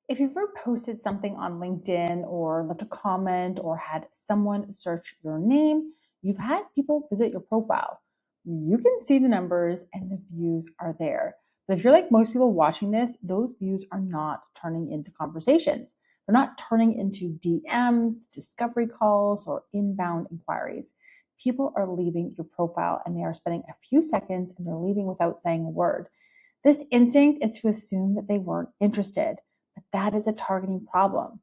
If you've ever posted something on LinkedIn or left a comment or had someone search your name, you've had people visit your profile. You can see the numbers and the views are there. But if you're like most people watching this, those views are not turning into conversations. They're not turning into DMs, discovery calls, or inbound inquiries. People are leaving your profile and they are spending a few seconds and they're leaving without saying a word. This instinct is to assume that they weren't interested. But that is a targeting problem.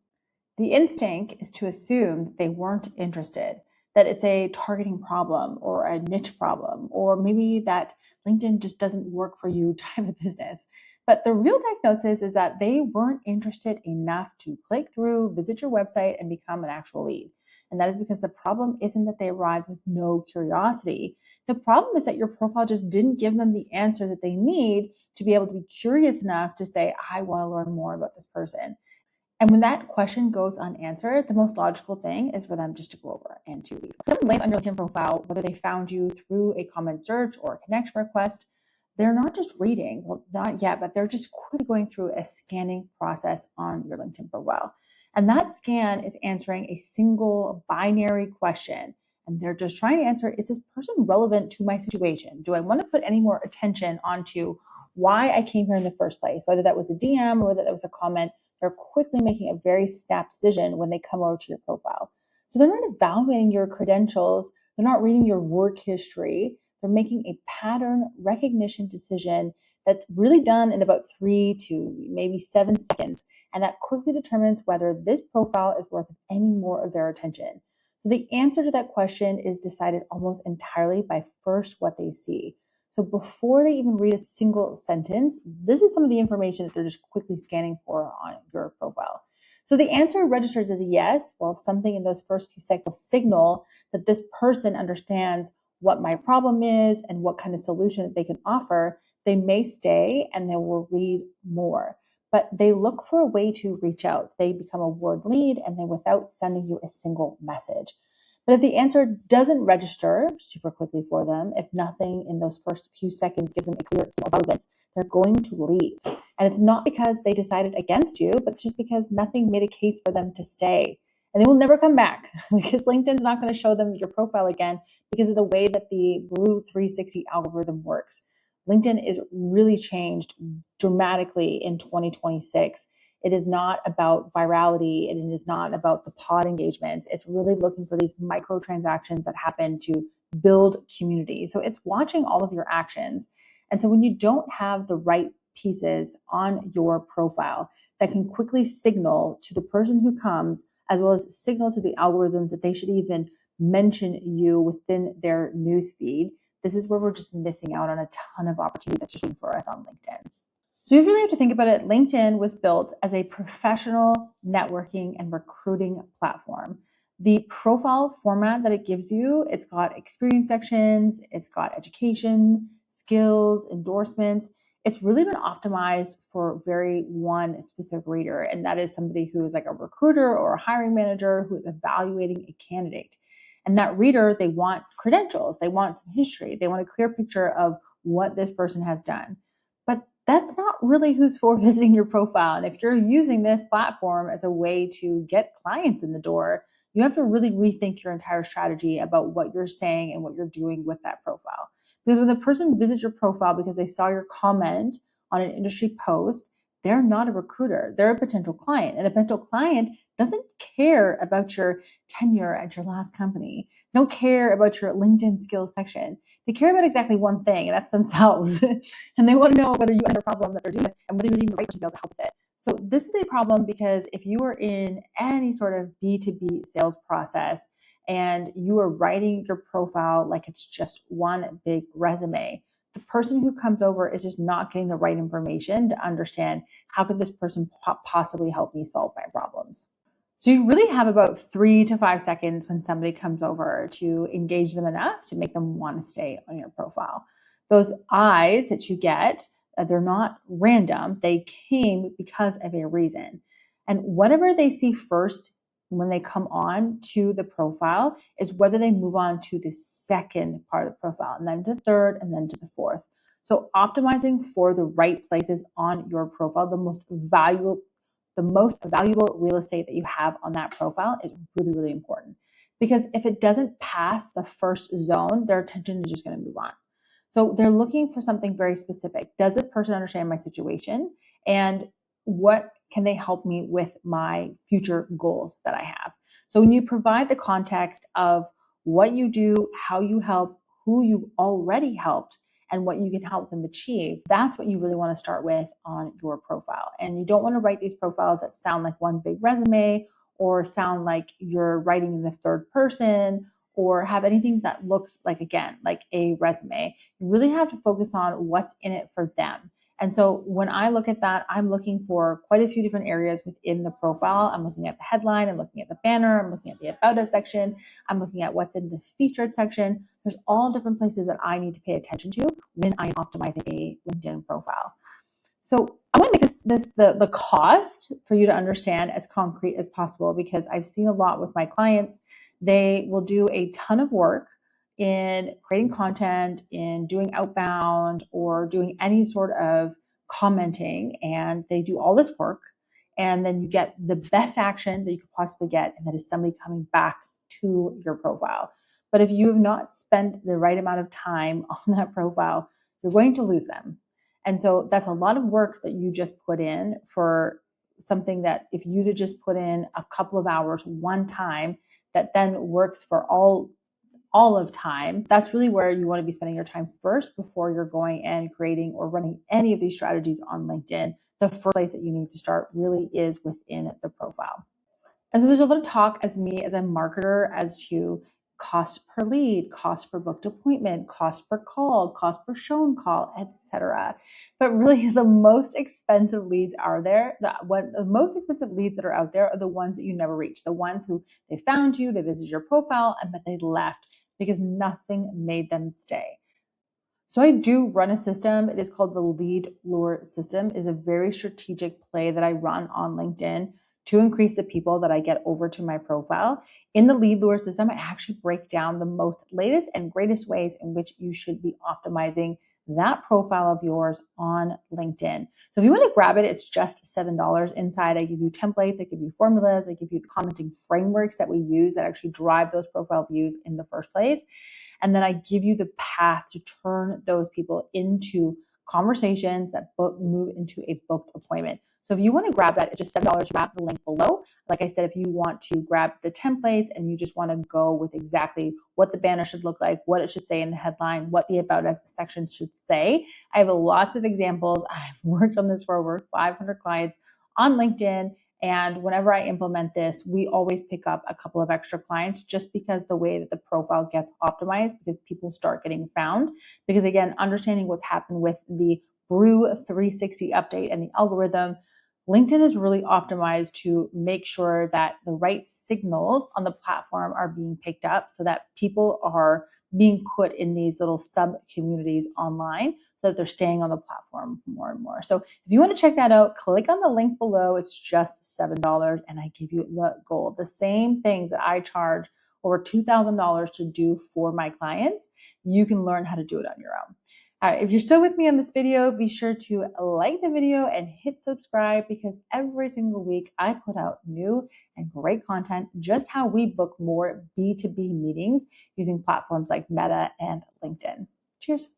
The instinct is to assume that they weren't interested, that it's a targeting problem or a niche problem, or maybe that LinkedIn just doesn't work for you type of business. But the real diagnosis is that they weren't interested enough to click through, visit your website, and become an actual lead. And that is because the problem isn't that they arrived with no curiosity. The problem is that your profile just didn't give them the answers that they need to be able to be curious enough to say, I want to learn more about this person. And when that question goes unanswered, the most logical thing is for them just to go over and to leave. If someone lands on your LinkedIn profile, whether they found you through a comment search or a connection request, they're not just reading, well, not yet, but they're just quickly going through a scanning process on your LinkedIn profile. And that scan is answering a single binary question. And they're just trying to answer, is this person relevant to my situation? Do I want to put any more attention onto why I came here in the first place, whether that was a DM or whether that was a comment? They're quickly making a very snap decision when they come over to your profile. So they're not evaluating your credentials. They're not reading your work history. They're making a pattern recognition decision that's really done in about 3 to maybe 7 seconds. And that quickly determines whether this profile is worth any more of their attention. So the answer to that question is decided almost entirely by first what they see. So before they even read a single sentence, this is some of the information that they're just quickly scanning for on your profile. So the answer registers as a yes. Well, if something in those first few seconds signal that this person understands what my problem is and what kind of solution that they can offer, they may stay and they will read more. But they look for a way to reach out. They become a word lead and then without sending you a single message. But if the answer doesn't register super quickly for them, if nothing in those first few seconds gives them a clear signal of relevance, they're going to leave. And it's not because they decided against you, but it's just because nothing made a case for them to stay. And they will never come back because LinkedIn's not going to show them your profile again because of the way that the Blue 360 algorithm works. LinkedIn is really changed dramatically in 2026. It is not about virality. It is not about the pod engagements. It's really looking for these microtransactions that happen to build community. So it's watching all of your actions. And so when you don't have the right pieces on your profile that can quickly signal to the person who comes, as well as signal to the algorithms that they should even mention you within their newsfeed, this is where we're just missing out on a ton of opportunity that's just waiting for us on LinkedIn. So you really have to think about it. LinkedIn was built as a professional networking and recruiting platform. The profile format that it gives you, it's got experience sections, it's got education, skills, endorsements. It's really been optimized for very one specific reader, and that is somebody who is like a recruiter or a hiring manager who is evaluating a candidate. And that reader, they want credentials, they want some history, they want a clear picture of what this person has done. But that's not really who's for visiting your profile. And if you're using this platform as a way to get clients in the door, you have to really rethink your entire strategy about what you're saying and what you're doing with that profile. Because when the person visits your profile because they saw your comment on an industry post, they're not a recruiter. They're a potential client. And a potential client doesn't care about your tenure at your last company. They don't care about your LinkedIn skills section. They care about exactly one thing, and that's themselves. And they want to know whether you have a problem that they're doing and whether you're even the right person to be able to help with it. So this is a problem because if you are in any sort of B2B sales process and you are writing your profile like it's just one big resume, the person who comes over is just not getting the right information to understand how could this person possibly help me solve my problems. So you really have about 3 to 5 seconds when somebody comes over to engage them enough to make them want to stay on your profile. Those eyes that you get, they're not random. They came because of a reason. And whatever they see first when they come on to the profile is whether they move on to the second part of the profile, and then to the third, and then to the fourth. So optimizing for the right places on your profile, the most valuable the most valuable real estate that you have on that profile is really, really important. Because if it doesn't pass the first zone, their attention is just going to move on. So they're looking for something very specific. Does this person understand my situation? And what can they help me with my future goals that I have? So when you provide the context of what you do, how you help, who you've already helped, and what you can help them achieve, that's what you really want to start with on your profile. And you don't want to write these profiles that sound like one big resume or sound like you're writing in the third person or have anything that looks like, again, like a resume. You really have to focus on what's in it for them. And so when I look at that, I'm looking for quite a few different areas within the profile. I'm looking at the headline, I'm looking at the banner, I'm looking at the About Us section, I'm looking at what's in the featured section. There's all different places that I need to pay attention to when I am optimizing a LinkedIn profile. So I want to make the cost for you to understand as concrete as possible, because I've seen a lot with my clients. They will do a ton of work in creating content, in doing outbound, or doing any sort of commenting, and they do all this work, and then you get the best action that you could possibly get, and that is somebody coming back to your profile. But if you have not spent the right amount of time on that profile, you're going to lose them. And so that's a lot of work that you just put in for something that if you'd have just put in a couple of hours one time, that then works for all of time. That's really where you want to be spending your time first before you're going and creating or running any of these strategies on LinkedIn. The first place that you need to start really is within the profile. And so there's a lot of talk as a marketer as to cost per lead, cost per booked appointment, cost per call, cost per shown call, etc. But really the most expensive leads are there. The most expensive leads that are out there are the ones that you never reach. The ones who they found you, they visited your profile, but they left because nothing made them stay. So I do run a system. It is called the Lead Lure System. It is a very strategic play that I run on LinkedIn to increase the people that I get over to my profile. In the Lead Lure System, I actually break down the most latest and greatest ways in which you should be optimizing that profile of yours on LinkedIn. So if you want to grab it, it's just $7. Inside, I give you templates, I give you formulas, I give you the commenting frameworks that we use that actually drive those profile views in the first place. And then I give you the path to turn those people into conversations that move into a booked appointment. So if you want to grab that, it's just $7. Grab the link below. Like I said, if you want to grab the templates and you just want to go with exactly what the banner should look like, what it should say in the headline, what the About Us section should say, I have lots of examples. I've worked on this for over 500 clients on LinkedIn. And whenever I implement this, we always pick up a couple of extra clients just because the way that the profile gets optimized, because people start getting found. Because again, understanding what's happened with the Brew 360 update and the algorithm, LinkedIn is really optimized to make sure that the right signals on the platform are being picked up so that people are being put in these little sub communities online so that they're staying on the platform more and more. So if you want to check that out, click on the link below. It's just $7 and I give you the gold. The same things that I charge over $2,000 to do for my clients, you can learn how to do it on your own. All right, if you're still with me on this video, be sure to like the video and hit subscribe, because every single week I put out new and great content, just how we book more B2B meetings using platforms like Meta and LinkedIn. Cheers.